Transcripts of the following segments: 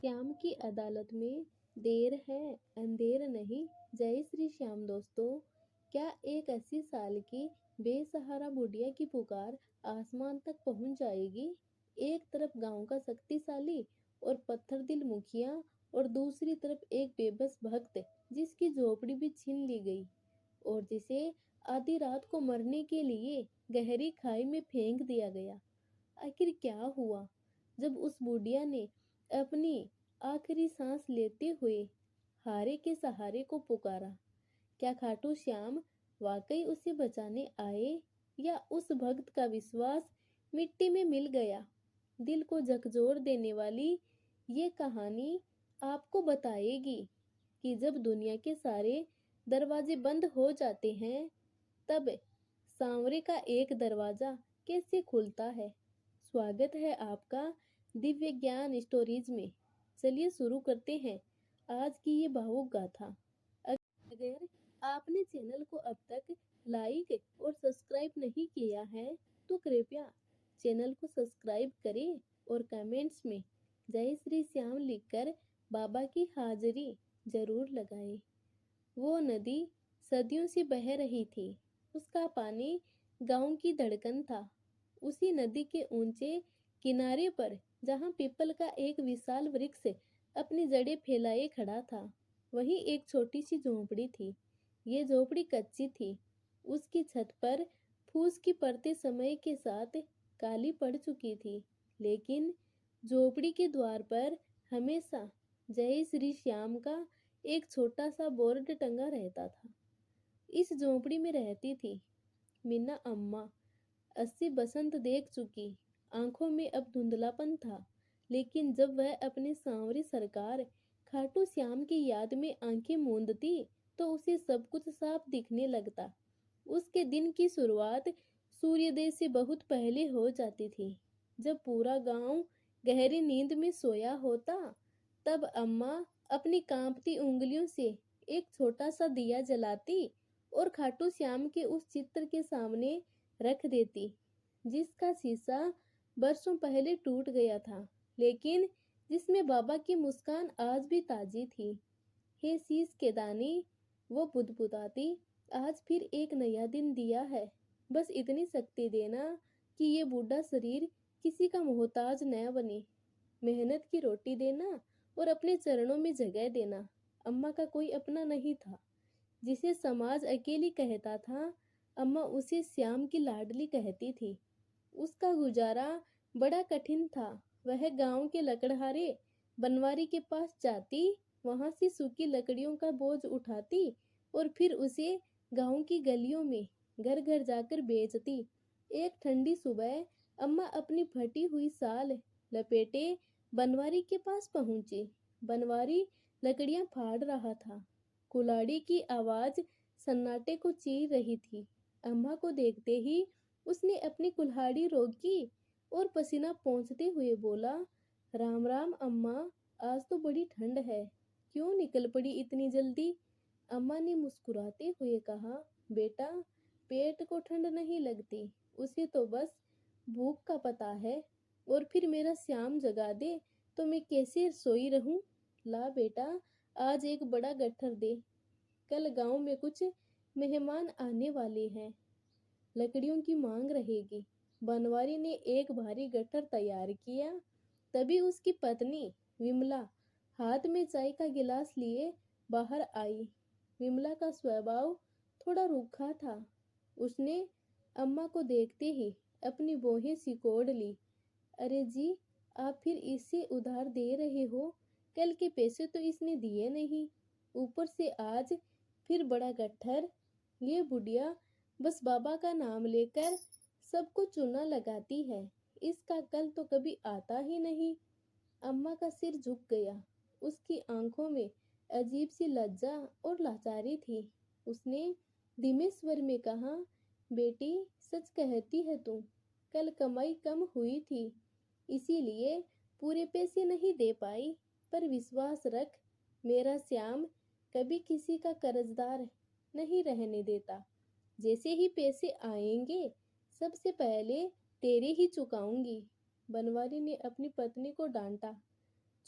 श्याम की अदालत में देर है अंधेर नहीं। जय श्री श्याम दोस्तों। क्या एक 80 साल की बेसहारा बुढ़िया की पुकार आसमान तक पहुंच जाएगी? एक तरफ गांव का शक्तिशाली और पत्थर दिल मुखिया और दूसरी तरफ एक बेबस भक्त जिसकी झोपड़ी भी छीन ली गई और जिसे आधी रात को मरने के लिए गहरी खाई में फेंक दिया गया। आखिर क्या हुआ जब उस बुढ़िया ने अपनी आखिरी सांस लेते हुए हारे के सहारे को पुकारा? क्या खाटू श्याम वाकई उसे बचाने आए या उस भक्त का विश्वास मिट्टी में मिल गया? दिल को झकझोर देने वाली ये कहानी आपको बताएगी कि जब दुनिया के सारे दरवाजे बंद हो जाते हैं तब सांवरे का एक दरवाजा कैसे खुलता है। स्वागत है आपका दिव्य ज्ञान स्टोरीज में। चलिए शुरू करते हैं आज की ये भावुक गाथा। अगर आपने चैनल को अब तक लाइक और सब्सक्राइब नहीं किया है तो कृपया चैनल को सब्सक्राइब करें और कमेंट्स में जय श्री श्याम लिखकर बाबा की हाजिरी जरूर लगाएं। वो नदी सदियों से बह रही थी। उसका पानी गांव की धड़कन था। उसी नदी के ऊंचे किनारे पर जहां पीपल का एक विशाल वृक्ष अपनी जड़ें फैलाए खड़ा था, वहीं एक छोटी सी झोंपड़ी थी। ये झोंपड़ी कच्ची थी। उसकी छत पर फूस की परतें समय के साथ काली पड़ चुकी थी, लेकिन झोंपड़ी के द्वार पर हमेशा जय श्री श्याम का एक छोटा सा बोर्ड टंगा रहता था। इस झोंपड़ी में रहती थी मीना अम्मा। 80 बसंत देख चुकी, आंखों में अब धुंधलापन था, लेकिन जब वह अपने सांवरी सरकार खाटू श्याम की याद में आंखें मूंदती तो उसे सब कुछ साफ दिखने लगता। उसके दिन की शुरुआत सूर्योदय से बहुत पहले हो जाती थी। जब पूरा गांव गहरी नींद में सोया होता, तब अम्मा अपनी कांपती उंगलियों से एक छोटा सा दिया जलाती और खाटू श्याम के उस चित्र के सामने रख देती, जिसका शीशा बरसों पहले टूट गया था, लेकिन जिसमें बाबा की मुस्कान आज भी ताजी थी। हे शीश के दानी, वो बुदबुदाती, आज फिर एक नया दिन दिया है। बस इतनी शक्ति देना कि ये बूढ़ा शरीर किसी का मोहताज न बने। मेहनत की रोटी देना और अपने चरणों में जगह देना। अम्मा का कोई अपना नहीं था। जिसे समाज अकेली कहता था, अम्मा उसे श्याम की लाडली कहती थी। उसका गुजारा बड़ा कठिन था। वह गांव के लकड़हारे बनवारी के पास जाती, वहां से सूखी लकड़ियों का बोझ उठाती और फिर उसे गांव की गलियों में घर घर जाकर बेचती। एक ठंडी सुबह अम्मा अपनी फटी हुई साल लपेटे बनवारी के पास पहुंची। बनवारी लकड़ियां फाड़ रहा था। कुल्हाड़ी की आवाज सन्नाटे को चीर रही थी। अम्मा को देखते ही उसने अपनी कुल्हाड़ी रोकी और पसीना पोंछते हुए बोला, राम राम अम्मा, आज तो बड़ी ठंड है, क्यों निकल पड़ी इतनी जल्दी? अम्मा ने मुस्कुराते हुए कहा, बेटा, पेट को ठंड नहीं लगती, उसे तो बस भूख का पता है। और फिर मेरा श्याम जगा दे तो मैं कैसे सोई रहूं? ला बेटा, आज एक बड़ा गट्ठर दे, कल गांव में कुछ मेहमान आने वाले हैं, लकड़ियों की मांग रहेगी। बनवारी ने एक भारी गट्ठर तैयार किया। तभी उसकी पत्नी विमला हाथ में चाय का गिलास लिए बाहर आई। विमला का स्वभाव थोड़ा रूखा था। उसने अम्मा को देखते ही अपनी भौहें सिकोड़ ली। अरे जी, आप फिर इसे उधार दे रहे हो? कल के पैसे तो इसने दिए नहीं, ऊपर से आज फिर बड़ा गट्ठर। ये बुढ़िया बस बाबा का नाम लेकर सबको चूना लगाती है, इसका कल तो कभी आता ही नहीं। अम्मा का सिर झुक गया। उसकी आंखों में अजीब सी लज्जा और लाचारी थी। उसने धीमे स्वर में कहा, बेटी, सच कहती है तू, कल कमाई कम हुई थी, इसीलिए पूरे पैसे नहीं दे पाई। पर विश्वास रख, मेरा श्याम कभी किसी का कर्जदार नहीं रहने देता। जैसे ही पैसे आएंगे सबसे पहले तेरे ही चुकाऊंगी। बनवारी ने अपनी पत्नी को डांटा।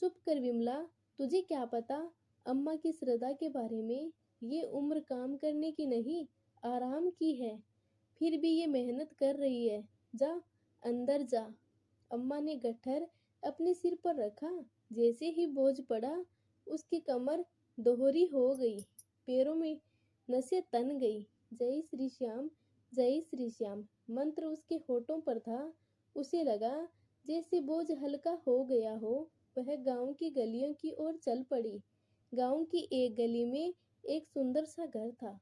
चुप कर विमला, तुझे क्या पता अम्मा की श्रद्धा के बारे में। ये उम्र काम करने की नहीं, आराम की है। फिर भी ये मेहनत कर रही है। जा, अंदर जा। अम्मा ने गट्ठर अपने सिर पर रखा। जैसे ही बोझ पड़ा, उसकी कमर दोहरी हो गई, पैरों में नसें तन गई। जय श्री श्याम, जय श्री श्याम मंत्र उसके होठों पर था। उसे लगा जैसे बोझ हल्का हो गया हो। वह गांव की गलियों की ओर चल पड़ी। गांव की एक गली में एक सुंदर सा घर था।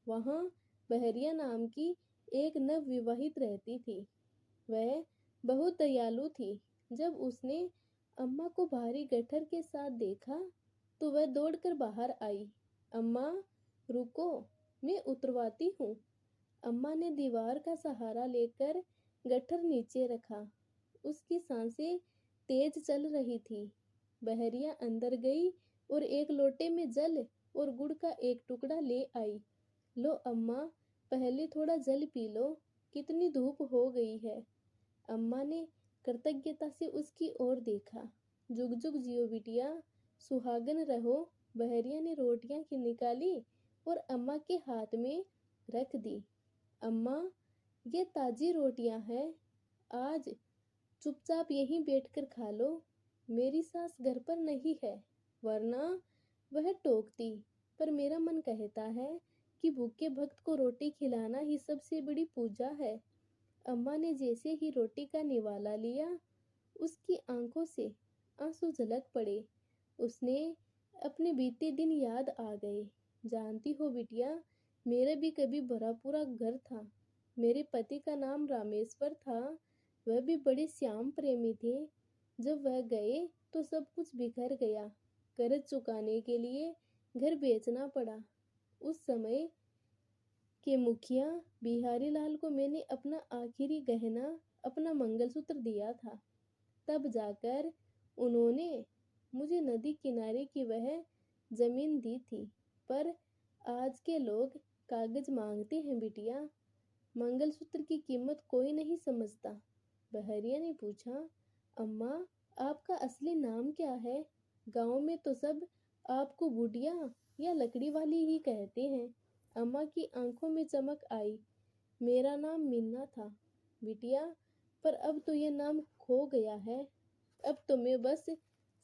वहां बहरिया नाम की एक नवविवाहित रहती थी। वह बहुत दयालु थी। जब उसने अम्मा को भारी गट्ठर के साथ देखा तो वह दौड़कर बाहर आई। अम्मा, रुको, मैं उतरवाती हूँ। अम्मा ने दीवार का सहारा लेकर गट्ठर नीचे रखा। उसकी सांसें तेज चल रही थी। बहरिया अंदर गई और एक लोटे में जल और गुड़ का एक टुकड़ा ले आई। लो अम्मा, पहले थोड़ा जल पी लो, कितनी धूप हो गई है। अम्मा ने कृतज्ञता से उसकी ओर देखा। जुग जुग जियो बिटिया, सुहागन रहो। बहरिया ने रोटियां की निकाली और अम्मा के हाथ में रख दी। अम्मा, ये ताजी रोटियां हैं, आज चुपचाप यहीं बैठकर खा लो। मेरी सास घर पर नहीं है, वरना वह टोकती। पर मेरा मन कहता है कि भूखे भक्त को रोटी खिलाना ही सबसे बड़ी पूजा है। अम्मा ने जैसे ही रोटी का निवाला लिया, उसकी आंखों से आंसू झलक पड़े। उसने अपने बीते दिन याद आ गए। जानती हो बिटिया, मेरा भी कभी भरा पूरा घर था। मेरे पति का नाम रामेश्वर था। वह भी बड़े श्याम प्रेमी थे। जब वह गए तो सब कुछ बिखर गया। कर्ज चुकाने के लिए घर बेचना पड़ा। उस समय के मुखिया बिहारी लाल को मैंने अपना आखिरी गहना, अपना मंगलसूत्र दिया था। तब जाकर उन्होंने मुझे नदी किनारे की वह जमीन दी थी। पर आज के लोग कागज मांगते हैं बिटिया, मंगलसूत्र की कीमत कोई नहीं समझता। बहरिया ने पूछा, अम्मा, आपका असली नाम क्या है? गांव में तो सब आपको बुढ़िया या लकड़ी वाली ही कहते हैं। अम्मा की आंखों में चमक आई। मेरा नाम मीना था बिटिया, पर अब तो ये नाम खो गया है। अब तो मैं बस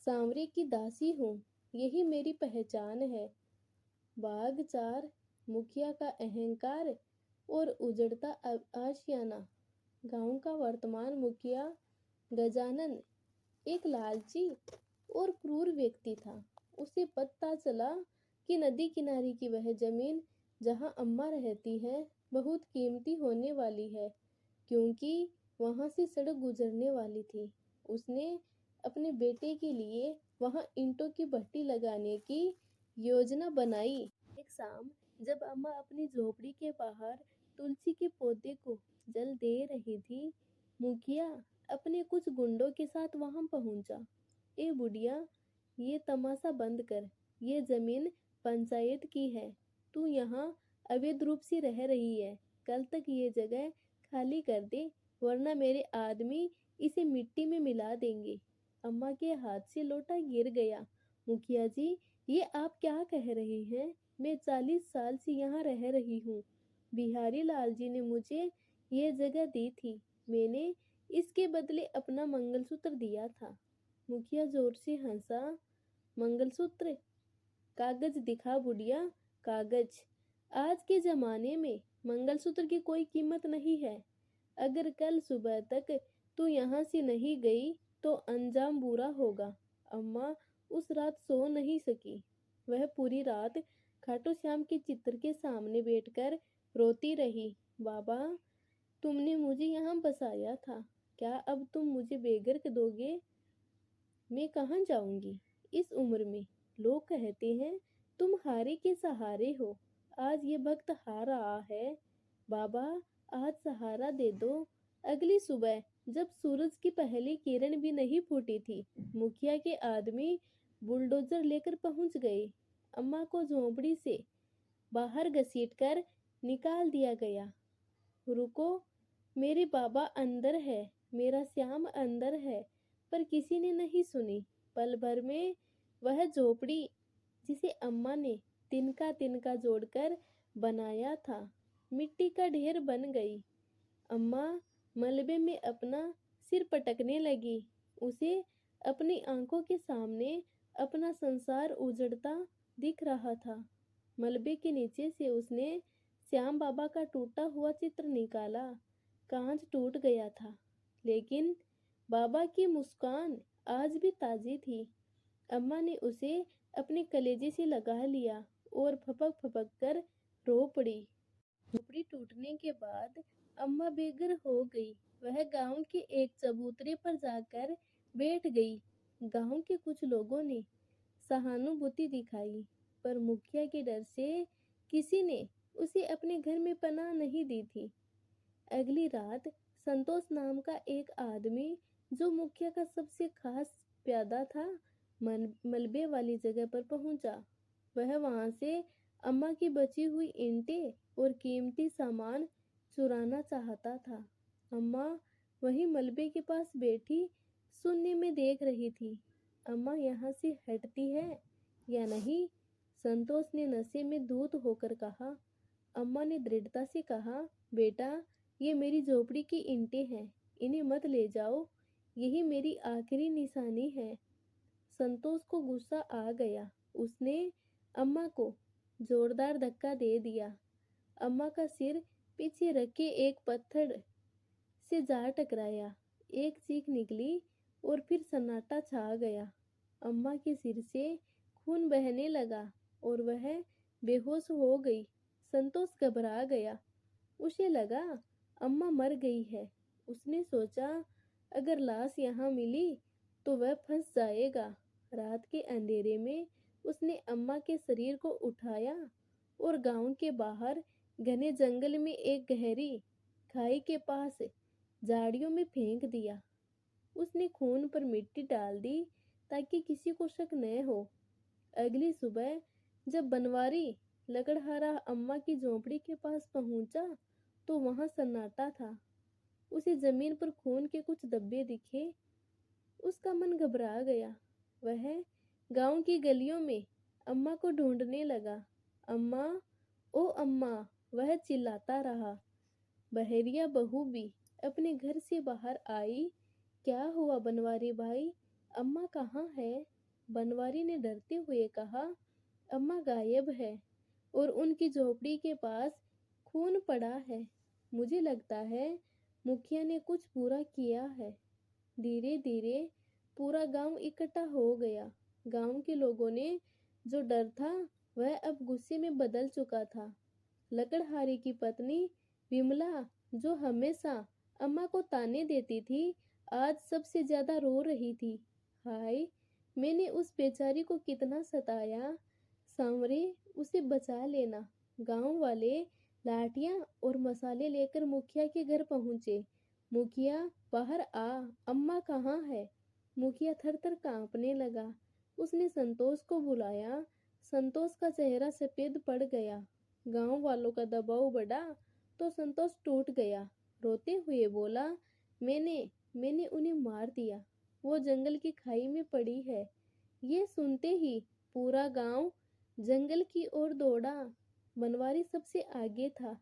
सांवरे की दासी हूँ। यही मेरी पहचान है। बाघ चार, मुखिया का अहंकार और उजड़ता आशियाना। गांव का वर्तमान मुखिया गजानन एक लालची और क्रूर व्यक्ति था। उसे पता चला कि नदी किनारे की वह जमीन जहां अम्मा रहती है बहुत कीमती होने वाली है, क्योंकि वहां से सड़क गुजरने वाली थी। उसने अपने बेटे के लिए वहां ईंटों की भट्टी लगाने की योजना बनाई। एक शाम जब अम्मा अपनी झोपड़ी के बाहर तुलसी के पौधे को जल दे रही थी, मुखिया अपने कुछ गुंडों के साथ वहां पहुंचा। ए बुढ़िया, ये तमाशा बंद कर। ये जमीन पंचायत की है। तू यहाँ अवैध रूप से रह रही है। कल तक ये जगह खाली कर दे, वरना मेरे आदमी इसे मिट्टी में मिला देंगे। अम्मा के हाथ से लोटा गिर गया। मुखिया जी, ये आप क्या कह रही हैं? मैं 40 साल से यहाँ रह रही हूँ। बिहारी लाल जी ने मुझे ये जगह दी थी। मैंने इसके बदले अपना मंगलसूत्र दिया था। मुखिया जोर से हंसा। मंगलसूत्र? कागज दिखा बुढ़िया, कागज। आज के जमाने में मंगलसूत्र की कोई कीमत नहीं है। अगर कल सुबह तक तू यहाँ से नहीं गई तो अंजाम बुरा होगा। अम्मा उस रात सो नहीं सकी। वह पूरी रात खाटू श्याम के चित्र के सामने बैठकर रोती रही। बाबा, तुमने मुझे यहाँ बसाया था, क्या अब तुम मुझे बेघर दोगे? मैं कहाँ जाऊंगी इस उम्र में? लोग कहते हैं तुम हारे के सहारे हो। आज ये वक्त हार रहा है। बाबा, आज सहारा दे दो। अगली सुबह जब सूरज की पहली किरण भी नहीं फूटी थी, मुखिया के आदमी बुलडोजर लेकर पहुंच गए। अम्मा को झोंपड़ी से बाहर घसीटकर निकाल दिया गया। रुको, मेरे बाबा अंदर है, मेरा श्याम अंदर है। पर किसी ने नहीं सुनी। पल भर में वह झोपड़ी जिसे अम्मा ने तिनका तिनका जोड़कर बनाया था मिट्टी का ढेर बन गई। अम्मा मलबे में अपना सिर पटकने लगी। उसे अपनी आंखों के सामने अपना संसार उजड़ता दिख रहा था। मलबे के नीचे से उसने श्याम बाबा का टूटा हुआ चित्र निकाला। कांच टूट गया था, लेकिन बाबा की मुस्कान आज भी ताजी थी। अम्मा ने उसे अपने कलेजे से लगा लिया और फपक फपक कर रो पड़ी। झोपड़ी टूटने के बाद अम्मा बेघर हो गई। वह गांव के एक चबूतरे पर जाकर बैठ गई। गांव के कुछ लोगों ने सहानुभूति दिखाई, पर मुखिया के डर से किसी ने उसे अपने घर में पनाह नहीं दी थी। अगली रात संतोष नाम का एक आदमी, जो मुखिया का सबसे खास प्यादा था, मलबे वाली जगह पर पहुंचा। वह वहां से अम्मा की बची हुई ईंटें और कीमती सामान चुराना चाहता था। अम्मा वहीं मलबे के पास बैठी शून्य में देख रही थी। अम्मा यहाँ से हटती है या नहीं? संतोष ने नशे में धूत होकर कहा। अम्मा ने दृढ़ता से कहा, बेटा, ये मेरी झोपड़ी की ईंटें हैं, इन्हें मत ले जाओ, यही मेरी आखिरी निशानी है। संतोष को गुस्सा आ गया। उसने अम्मा को जोरदार धक्का दे दिया। अम्मा का सिर पीछे रखे एक पत्थर से जा टकराया। एक चीख निकली और फिर सन्नाटा छा गया। अम्मा के सिर से खून बहने लगा और वह बेहोश हो गई। संतोष घबरा गया। उसे लगा अम्मा मर गई है। उसने सोचा, अगर लाश यहाँ मिली तो वह फंस जाएगा। रात के अंधेरे में उसने अम्मा के शरीर को उठाया और गांव के बाहर घने जंगल में एक गहरी खाई के पास झाड़ियों में फेंक दिया। उसने खून पर मिट्टी डाल दी ताकि किसी को शक न हो। अगली सुबह जब बनवारी लकड़हारा अम्मा की झोंपड़ी के पास पहुंचा तो वहां सन्नाटा था। उसे जमीन पर खून के कुछ धब्बे दिखे। उसका मन घबरा गया। वह गांव की गलियों में अम्मा को ढूंढने लगा। अम्मा, ओ अम्मा, वह चिल्लाता रहा। बहरिया बहू भी अपने घर से बाहर आई। क्या हुआ बनवारी भाई, अम्मा कहाँ है? बनवारी ने डरते हुए कहा, अम्मा गायब है और उनकी झोपड़ी के पास खून पड़ा है। मुझे लगता है मुखिया ने कुछ बुरा किया है। धीरे धीरे पूरा गांव इकट्ठा हो गया। गांव के लोगों ने जो डर था वह अब गुस्से में बदल चुका था। लकड़हारे की पत्नी विमला, जो हमेशा अम्मा को ताने देती थी, आज सबसे ज्यादा रो रही थी। हाय, मैंने उस बेचारी को कितना सताया। सांवरे, उसे बचा लेना। गांव वाले लाठियां और मसाले लेकर मुखिया के घर पहुंचे। मुखिया, बाहर आ, अम्मा कहाँ है? मुखिया थर-थर कांपने लगा। उसने संतोष को बुलाया। संतोष का चेहरा सफेद पड़ गया। गांव वालों का दबाव बढ़ा तो संतोष टूट गया। रोते हुए बोला, मैंने उन्हें मार दिया। वो जंगल की खाई में पड़ी है। ये सुनते ही पूरा गांव जंगल की ओर दौड़ा। बनवारी सबसे आगे था।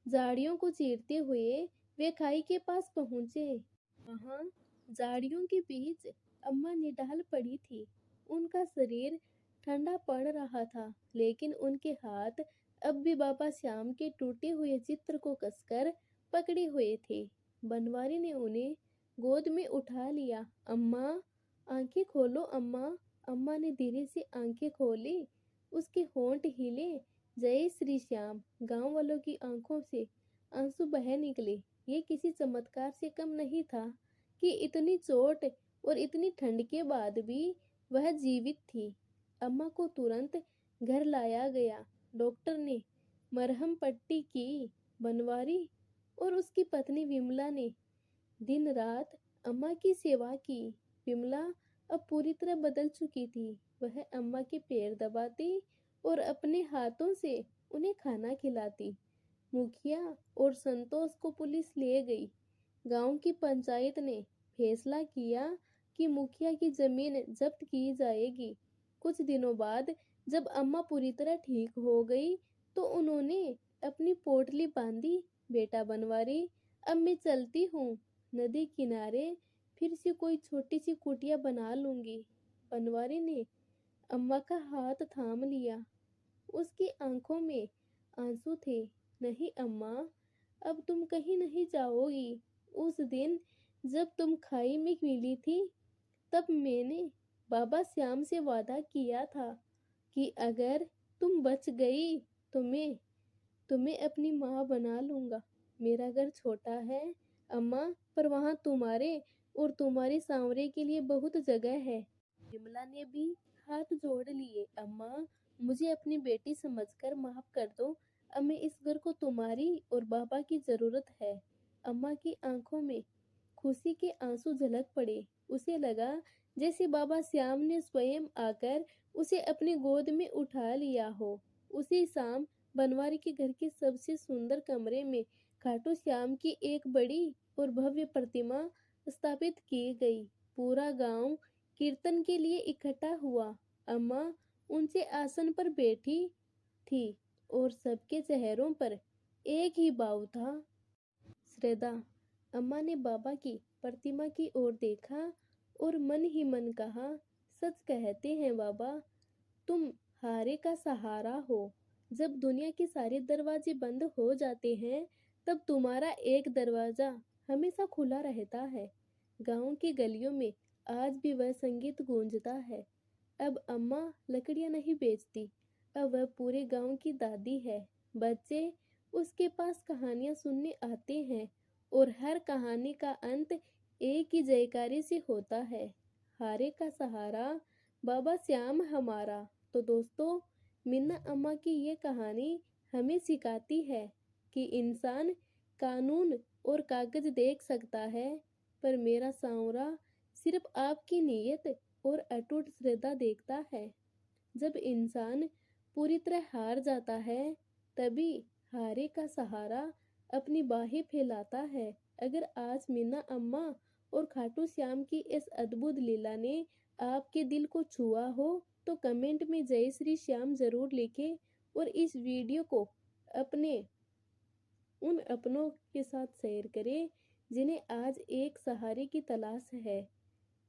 झाड़ियों को चीरते हुए वे खाई के पास पहुंचे। वहां झाड़ियों के बीच अम्मा निढाल पड़ी थी। उनका शरीर ठंडा पड़ रहा था, लेकिन उनके हाथ अब भी बाबा श्याम के टूटे हुए चित्र को कसकर पकड़े हुए थे। बनवारी ने उन्हें गोद में उठा लिया। अम्मा, आंखें खोलो अम्मा। अम्मा ने धीरे से आंखें खोली। उसके होंठ हिले। जय श्री श्याम। गांव वालों की आंखों से आंसू बह निकले। ये किसी चमत्कार से कम नहीं था कि इतनी चोट और इतनी ठंड के बाद भी वह जीवित थी। अम्मा को तुरंत घर लाया गया। डॉक्टर ने मरहम पट्टी की। बनवारी और उसकी पत्नी विमला ने दिन रात अम्मा की सेवा की। विमला अब पूरी तरह बदल चुकी थी। वह अम्मा के पैर दबाती और अपने हाथों से उन्हें खाना खिलाती। मुखिया और संतोष को पुलिस ले गई। गांव की पंचायत ने फैसला किया कि मुखिया की जमीन जब्त की जाएगी। कुछ दिनों बाद जब अम्मा पूरी तरह ठीक हो गई तो उन्होंने अपनी पोटली बांधी। बेटा बनवारी, अब मैं चलती हूँ। नदी किनारे फिर से कोई छोटी सी कुटिया बना लूंगी। बनवारी ने अम्मा का हाथ थाम लिया। उसकी आंखों में आंसू थे। नहीं अम्मा, अब तुम कहीं नहीं जाओगी। उस दिन जब तुम खाई में मिली थी तब मैंने बाबा श्याम से वादा किया था कि अगर तुम बच गई तो मैं तुम्हें अपनी माँ बना लूंगा। मेरा घर छोटा है अम्मा, पर वहाँ तुम्हारे और तुम्हारी सांवरे के लिए बहुत जगह है। विमला ने भी हाथ जोड़ लिए। अम्मा, मुझे अपनी बेटी समझकर माफ कर दो। अब मैं इस घर को तुम्हारी और बाबा की जरूरत है। अम्मा की आंखों में खुशी के आंसू झलक पड़े। उसे लगा जैसे बाबा श्याम ने स्वयं आकर उसे अपनी गोद में उठा लिया हो। उसी शाम बनवारी के घर के सबसे सुंदर कमरे में खाटू श्याम की एक बड़ी और भव्य प्रतिमा स्थापित की गई। पूरा गांव कीर्तन के लिए इकट्ठा हुआ। अम्मा ऊंचे आसन पर बैठी थी और सबके चेहरों पर एक ही भाव था, श्रद्धा। अम्मा ने बाबा की प्रतिमा की ओर देखा और मन ही मन कहा, सच कहते हैं बाबा, तुम हारे का सहारा हो। जब दुनिया के सारे दरवाजे बंद हो जाते हैं तब तुम्हारा एक दरवाजा हमेशा खुला रहता है। गांव की गलियों में आज भी वह संगीत गूंजता है। अब अम्मा लकड़ियां नहीं बेचती, अब वह पूरे गांव की दादी है। बच्चे उसके पास कहानियां सुनने आते हैं और हर कहानी का अंत एक ही जयकारी से होता है, हारे का सहारा, बाबा श्याम हमारा। तो दोस्तों, मिन्ना अम्मा की ये कहानी हमें सिखाती है कि इंसान कानून और कागज देख सकता है, पर मेरा सांवरा सिर्फ आपकी नीयत और अटूट श्रद्धा देखता है। जब इंसान पूरी तरह हार जाता है तभी हारे का सहारा अपनी बाहें फैलाता है। अगर आज मीना अम्मा और खाटू श्याम की इस अद्भुत लीला ने आपके दिल को छुआ हो तो कमेंट में जय श्री श्याम जरूर लिखें और इस वीडियो को अपने उन अपनों के साथ शेयर करें जिन्हें आज एक सहारे की तलाश है।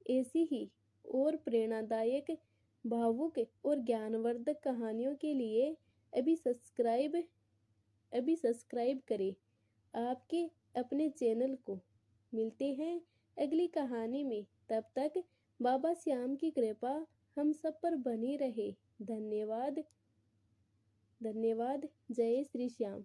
ऐसी ही और प्रेरणादायक, भावुक और ज्ञानवर्धक कहानियों के लिए अभी सब्सक्राइब अभी सब्सक्राइब करें आपके अपने चैनल को। मिलते हैं अगली कहानी में, तब तक बाबा श्याम की कृपा हम सब पर बनी रहे। धन्यवाद। धन्यवाद। जय श्री श्याम।